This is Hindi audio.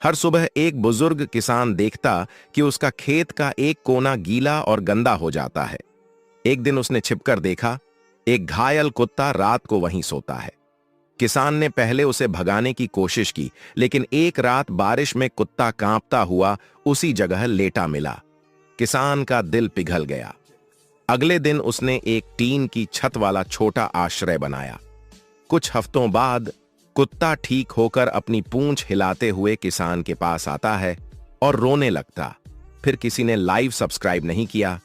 हर सुबह एक बुजुर्ग किसान देखता कि उसका खेत का एक कोना गीला और गंदा हो जाता है। एक दिन उसने छिपकर देखा, एक घायल कुत्ता रात को वहीं सोता है। किसान ने पहले उसे भगाने की कोशिश की, लेकिन एक रात बारिश में कुत्ता कांपता हुआ उसी जगह लेटा मिला। किसान का दिल पिघल गया। अगले दिन उसने एक टीन की छत वाला छोटा आश्रय बनाया। कुछ हफ्तों बाद कुत्ता ठीक होकर अपनी पूंछ हिलाते हुए किसान के पास आता है और रोने लगता। फिर किसी ने लाइव सब्सक्राइब नहीं किया,